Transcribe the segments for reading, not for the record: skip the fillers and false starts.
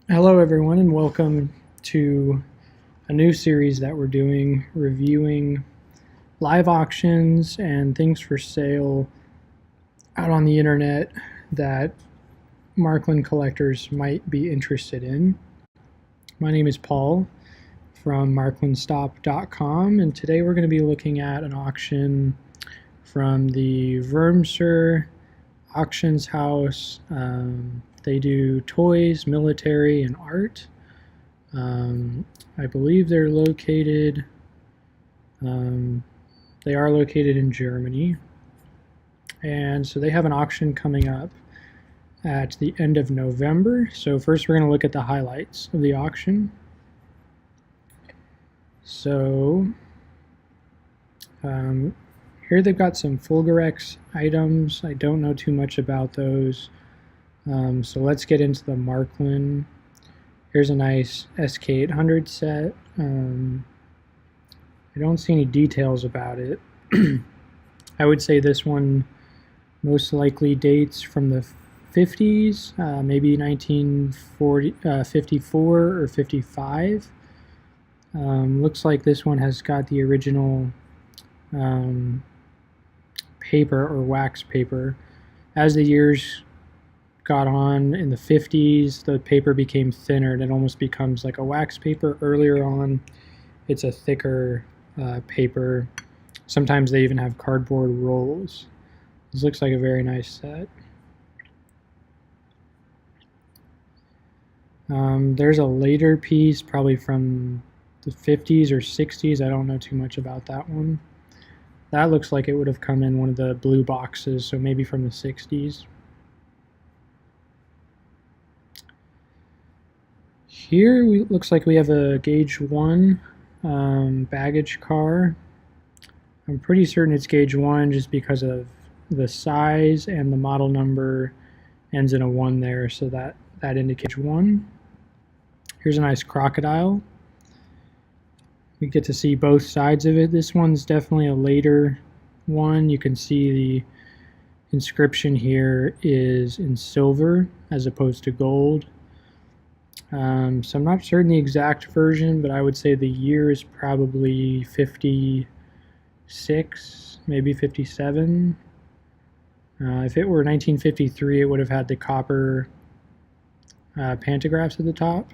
Hello everyone and welcome to a new series that we're doing, reviewing live auctions and things for sale out on the internet that Marklin collectors might be interested in. My name is Paul from MarklinStop.com, and today we're going to be looking at an auction from the Wormser Auktionshaus. They do toys, military, and art. I believe they're located, they are located in Germany. And so they have an auction coming up at the end of November. So first we're going to look at the highlights of the auction. So here they've got some Fulgurex items. I don't know too much about those. So let's get into the Marklin. Here's a nice SK800 set. I don't see any details about it. I would say this one most likely dates from the 50s, maybe 1954 or 55. Looks like this one has got the original paper or wax paper. As the years got on in the 50s, the paper became thinner and it almost becomes like a wax paper. Earlier on, it's a thicker paper. Sometimes they even have cardboard rolls. This looks like a very nice set. There's a later piece, probably from the 50s or 60s. I don't know too much about that one. That looks like it would have come in one of the blue boxes, so maybe from the 60s. Here looks like we have a gauge 1 baggage car. I'm pretty certain it's gauge 1 just because of the size, and the model number ends in a 1 there, so that indicates 1. Here's a nice crocodile. We get to see both sides of it. This one's definitely a later one. You can see the inscription here is in silver as opposed to gold. So I'm not certain the exact version, but I would say the year is probably 56, maybe 57. If it were 1953, it would have had the copper pantographs at the top.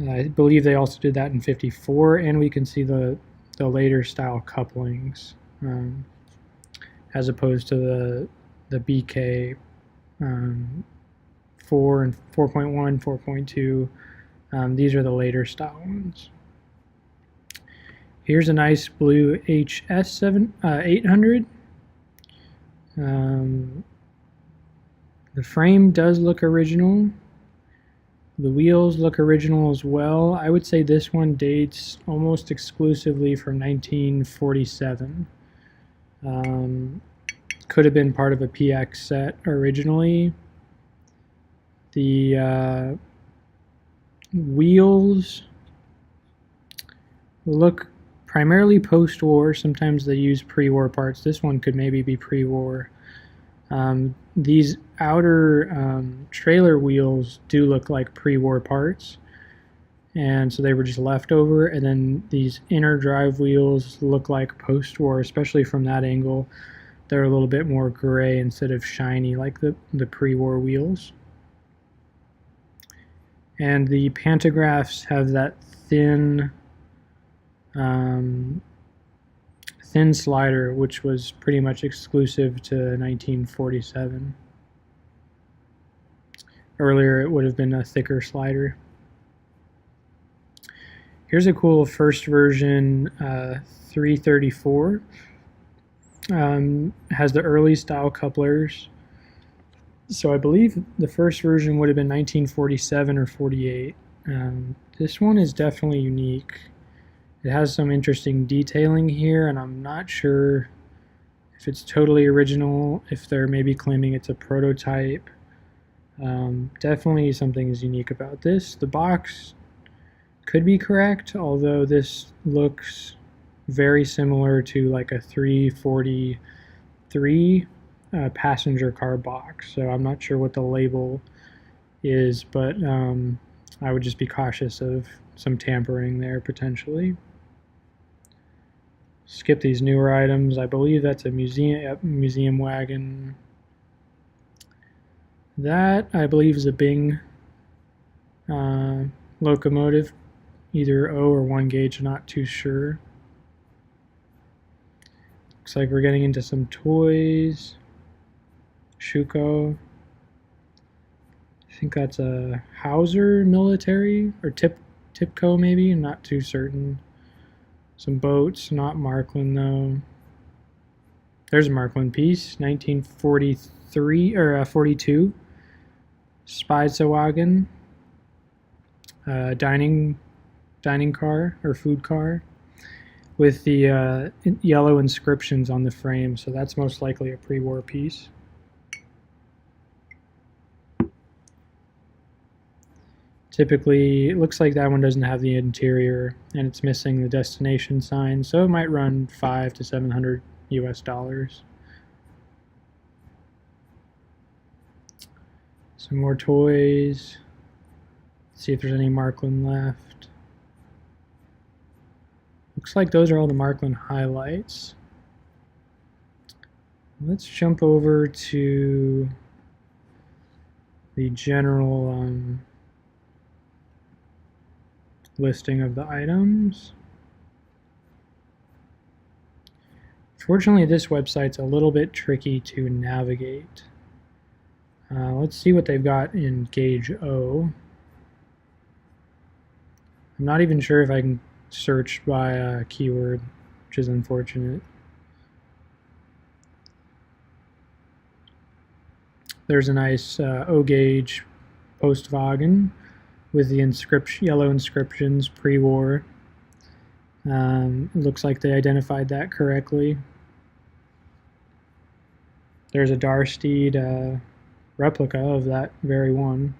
I believe they also did that in 54, and we can see the later style couplings as opposed to the BK 4 and 4.1, 4.2. These are the later style ones. Here's a nice blue HS 800. The frame does look original. The wheels look original as well. I would say this one dates almost exclusively from 1947. Could have been part of a PX set originally. The wheels look primarily post-war. Sometimes they use pre-war parts. This one could maybe be pre-war. These outer trailer wheels do look like pre-war parts, and so they were just left over, and then these inner drive wheels look like post-war, especially from that angle. They're a little bit more gray instead of shiny like the pre-war wheels. And the pantographs have that thin slider, which was pretty much exclusive to 1947. Earlier it would have been a thicker slider. Here's a cool first version 334. Has the early style couplers. So I believe the first version would have been 1947 or 48. This one is definitely unique. It has some interesting detailing here, and I'm not sure if it's totally original, if they're maybe claiming it's a prototype. Definitely something is unique about this. The box could be correct, although this looks very similar to like a 343 passenger car box, so I'm not sure what the label is, but I would just be cautious of some tampering there potentially. Skip these newer items. I believe that's a museum wagon. That, I believe, is a Bing locomotive, either O or 1 gauge, not too sure. Looks like we're getting into some toys. Schuco. I think that's a Hauser military, or Tipco maybe, I'm not too certain. Some boats, not Marklin though. There's a Marklin piece, 1943 or 42. Speisewagen, dining car or food car, with the yellow inscriptions on the frame. So that's most likely a pre-war piece. Typically, it looks like that one doesn't have the interior, and it's missing the destination sign, so it might run $500 to $700 US. Some more toys. Let's see if there's any Marklin left. Looks like those are all the Marklin highlights. Let's jump over to the general listing of the items. Fortunately, this website's a little bit tricky to navigate. Let's see what they've got in gauge O. I'm not even sure if I can search by a keyword, which is unfortunate. There's a nice O gauge Postwagen with the yellow inscriptions, pre-war. It looks like they identified that correctly. There's a Darsteed replica of that very one.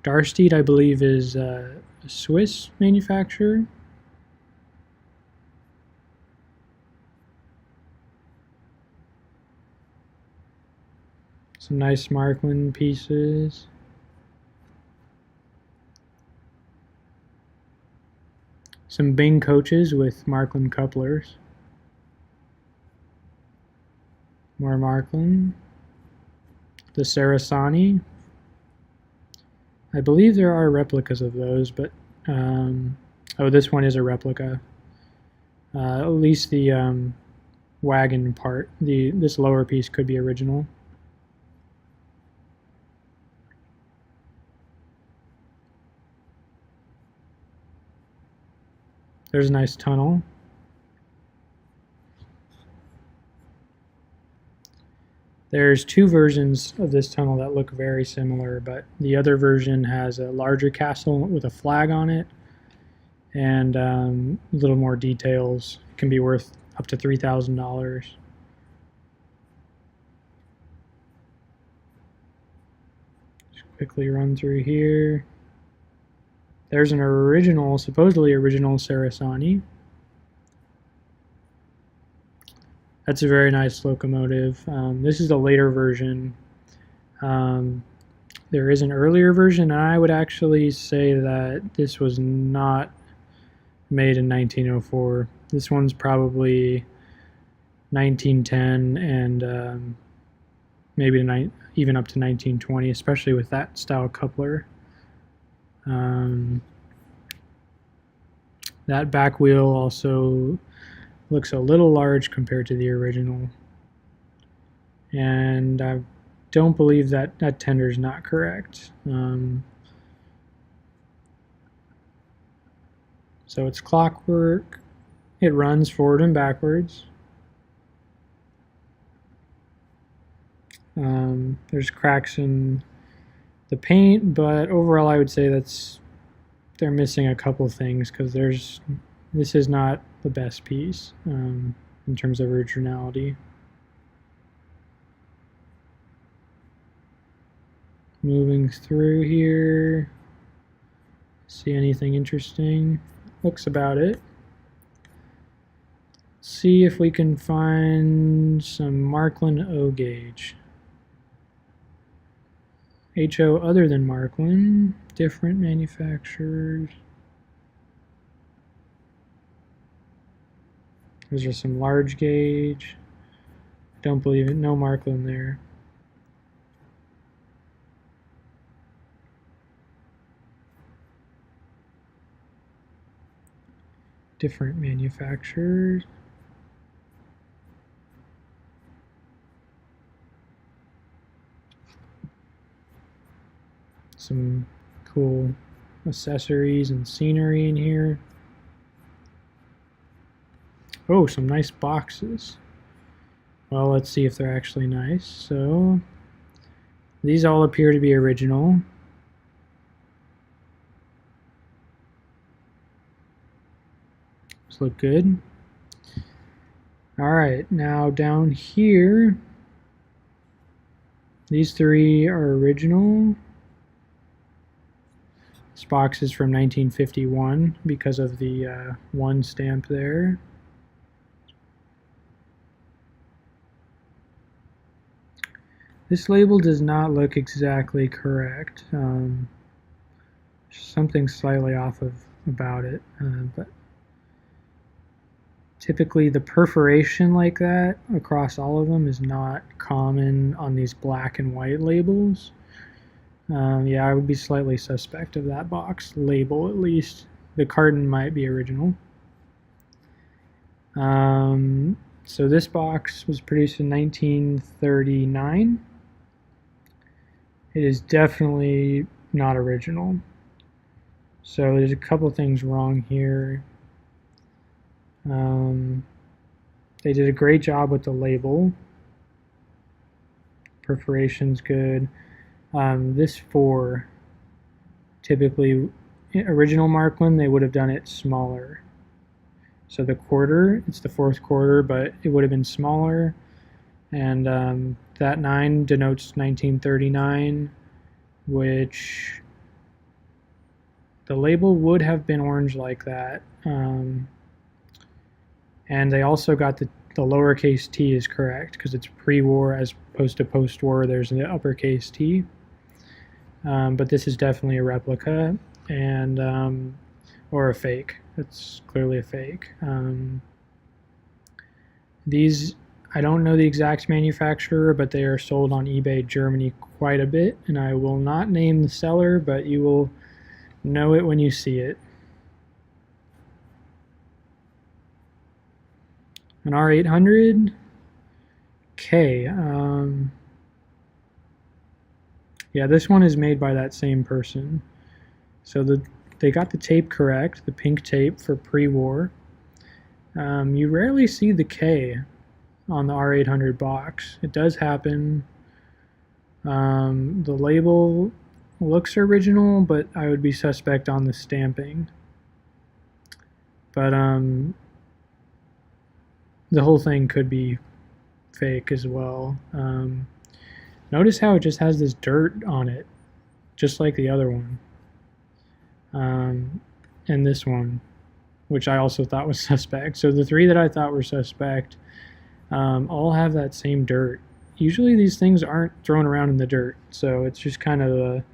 Darsteed, I believe, is a Swiss manufacturer. Some nice Marklin pieces. Some Bing coaches with Marklin couplers. More Marklin. The Sarasani. I believe there are replicas of those, but oh, this one is a replica. At least the wagon part. This lower piece could be original. There's a nice tunnel. There's two versions of this tunnel that look very similar, but the other version has a larger castle with a flag on it and a little more details. It can be worth up to $3,000. Just quickly run through here. There's an original, supposedly original Sarasani. That's a very nice locomotive. This is the later version. There is an earlier version, and I would actually say that this was not made in 1904. This one's probably 1910 and maybe even up to 1920, especially with that style coupler. That back wheel also looks a little large compared to the original, and I don't believe that tender is not correct. So it's clockwork. It runs forward and backwards. There's cracks in the paint, but overall I would say they're missing a couple things, because this is not the best piece in terms of originality. Moving through here, see anything interesting? Looks about it. See if we can find some Marklin O gauge. HO other than Marklin, different manufacturers. Those are some large gauge. Don't believe it, no Marklin there. Different manufacturers. Some cool accessories and scenery in here. Oh, some nice boxes. Well, let's see if they're actually nice. So, these all appear to be original. These look good. Alright, now down here, these three are original. This box is from 1951 because of the 1 stamp there. This label does not look exactly correct. Something slightly off about it, but typically the perforation like that across all of them is not common on these black and white labels. Yeah, I would be slightly suspect of that box label at least. The carton might be original. So this box was produced in 1939. It is definitely not original. So there's a couple things wrong here. They did a great job with the label. Perforation's good. This 4, typically, original Marklin, they would have done it smaller. So the quarter, it's the 4th quarter, but it would have been smaller. And that 9 denotes 1939, which the label would have been orange like that. And they also got the lowercase t is correct because it's pre-war as opposed to post-war. There's an uppercase t. But this is definitely a replica and or a fake. It's clearly a fake. These, I don't know the exact manufacturer, but they are sold on eBay Germany quite a bit, and I will not name the seller, but you will know it when you see it. An R800 K. Yeah, this one is made by that same person. So they got the tape correct, the pink tape for pre-war. You rarely see the K on the R800 box. It does happen. The label looks original, but I would be suspect on the stamping. But the whole thing could be fake as well. Notice how it just has this dirt on it, just like the other one. And this one, which I also thought was suspect. So the 3 that I thought were suspect all have that same dirt. Usually these things aren't thrown around in the dirt, so it's just kind of a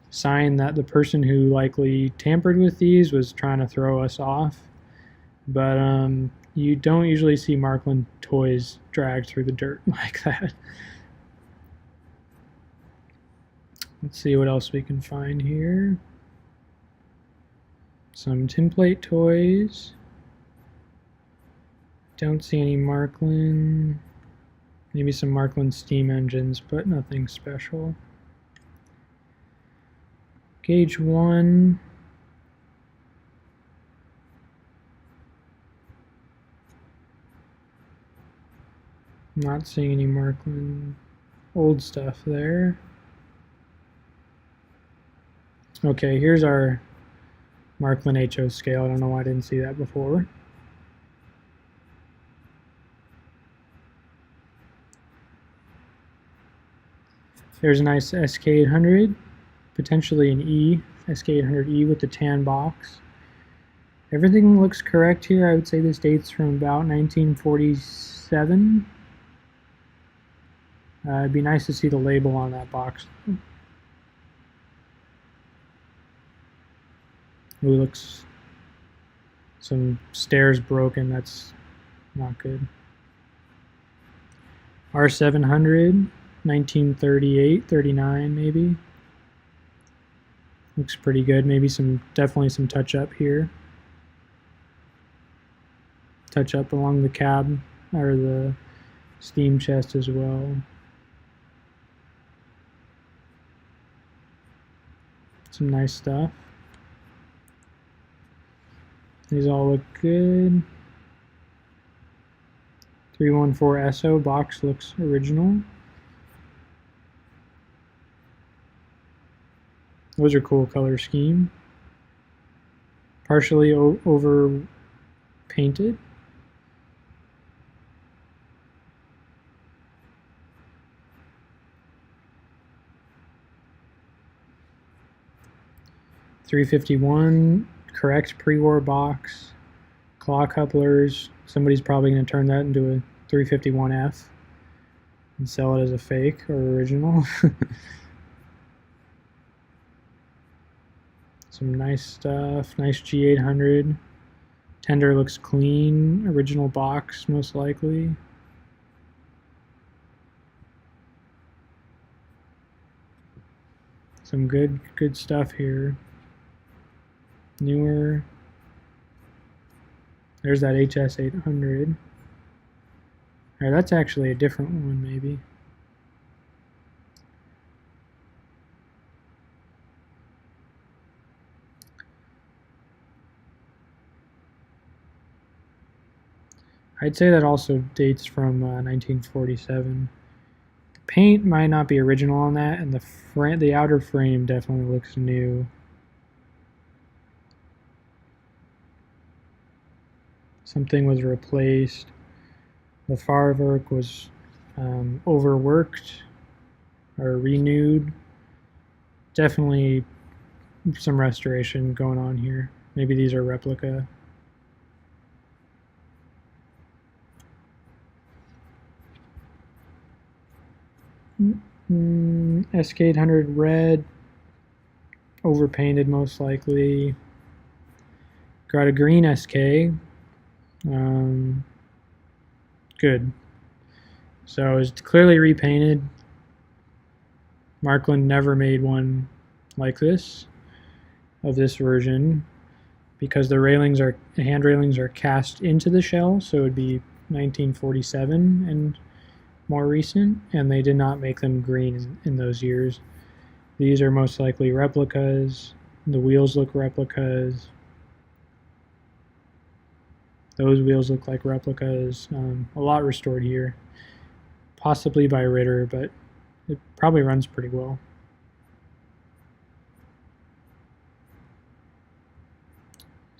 sign that the person who likely tampered with these was trying to throw us off. But you don't usually see Marklin toys dragged through the dirt like that. Let's see what else we can find here. Some tinplate toys. Don't see any Marklin. Maybe some Marklin steam engines, but nothing special. Gauge 1. Not seeing any Marklin old stuff there. Okay, here's our Marklin HO scale. I don't know why I didn't see that before. There's a nice SK800, potentially an E, SK800E with the tan box. Everything looks correct here. I would say this dates from about 1947. It'd be nice to see the label on that box. Ooh, looks, some stairs broken. That's not good. R700, 1938, 39 maybe. Looks pretty good. Maybe definitely some touch up here. Touch up along the cab or the steam chest as well. Some nice stuff. These all look good. 314 SO box looks original. Those are cool color scheme. Partially over painted. .351 correct pre-war box. Claw couplers. Somebody's probably going to turn that into a 351F and sell it as a fake or original. Some nice stuff. Nice G800. Tender looks clean. Original box, most likely. Some good stuff here. Newer. There's that HS800. Or that's actually a different one, maybe. I'd say that also dates from 1947. The paint might not be original on that, and the outer frame definitely looks new. Something was replaced. The firework was overworked or renewed. Definitely some restoration going on here. Maybe these are replica. SK800 red, overpainted most likely. Got a green SK. Good. So it's clearly repainted. Marklin never made one like this, of this version, because the hand railings are cast into the shell, so it would be 1947 and more recent, and they did not make them green in those years. These are most likely replicas. The wheels look replicas. Those wheels look like replicas. A lot restored here, possibly by Ritter, but it probably runs pretty well.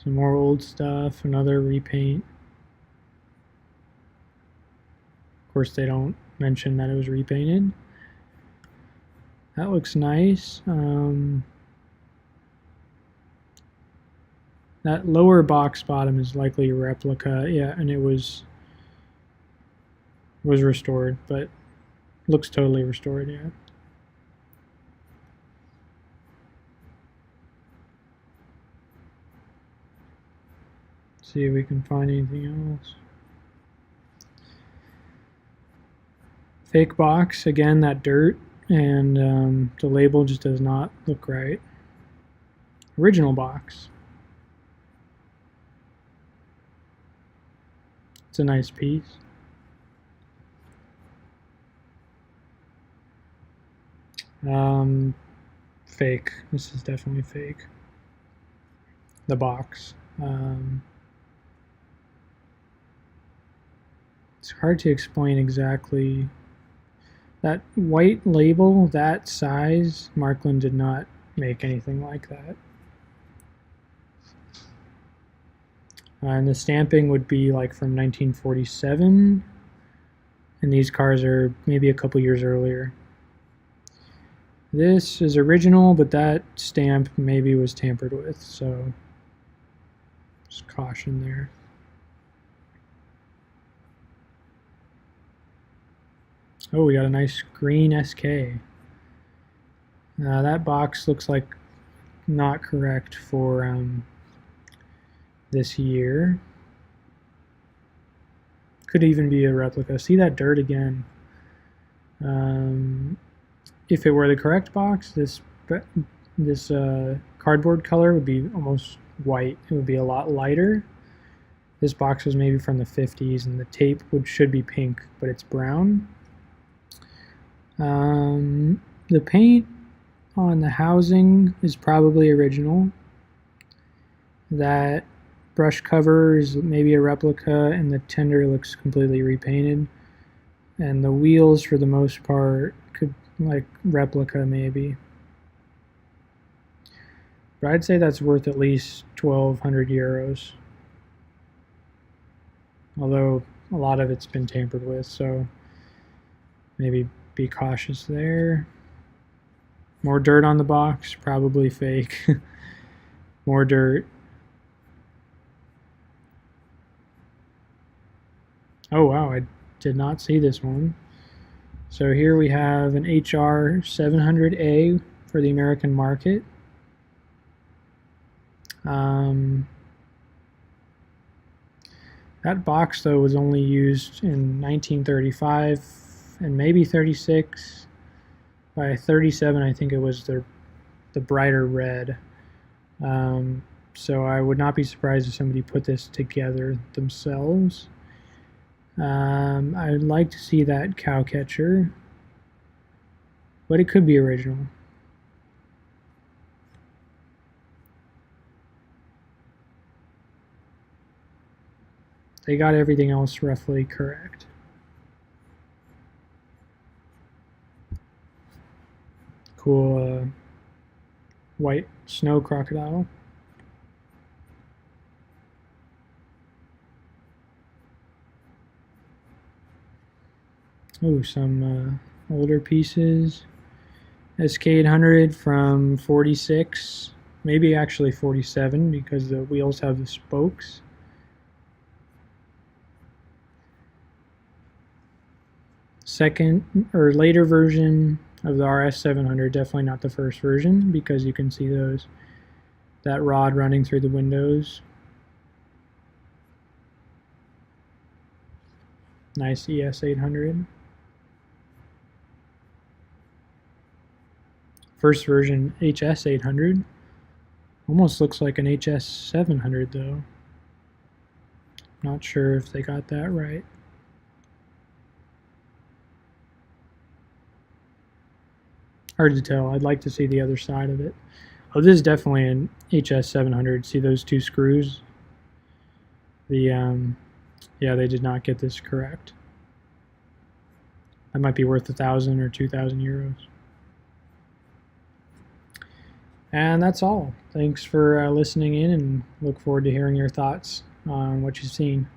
Some more old stuff, another repaint. Of course, they don't mention that it was repainted. That looks nice. That lower box bottom is likely a replica, yeah, and it was restored, but looks totally restored, yeah. See if we can find anything else. Fake box, again, that dirt, and the label just does not look right. Original box. It's a nice piece. Fake. This is definitely fake. The box. It's hard to explain exactly. That white label, that size, Marklin did not make anything like that. And the stamping would be like from 1947, and these cars are maybe a couple years earlier. This is original, but that stamp maybe was tampered with, so just caution there. Oh, we got a nice green SK. That box looks like not correct for this year. Could even be a replica. See that dirt again. If it were the correct box, this cardboard color would be almost white. It would be a lot lighter. This box was maybe from the 50s, and the tape should be pink, but it's brown. The paint on the housing is probably original. That brush cover is maybe a replica, and the tender looks completely repainted. And the wheels, for the most part, could like replica maybe. But I'd say that's worth at least 1,200 euros. Although a lot of it's been tampered with, so maybe be cautious there. More dirt on the box, probably fake. More dirt. Oh wow, I did not see this one. So here we have an HR 700A for the American market. That box though was only used in 1935 and maybe 36. By 37 I think it was the brighter red. So I would not be surprised if somebody put this together themselves. I would like to see that cow catcher, but it could be original. They got everything else roughly correct. Cool white snow crocodile. Oh, some older pieces. SK800 from 46, maybe actually 47 because the wheels have the spokes. Second or later version of the RS700, definitely not the first version because you can see that rod running through the windows. Nice ES800. First version HS800. Almost looks like an HS700 though. Not sure if they got that right. Hard to tell. I'd like to see the other side of it. Oh, this is definitely an HS700. See those two screws? Yeah, they did not get this correct. That might be worth 1,000 or 2,000 euros. And that's all. Thanks for listening in, and look forward to hearing your thoughts on what you've seen.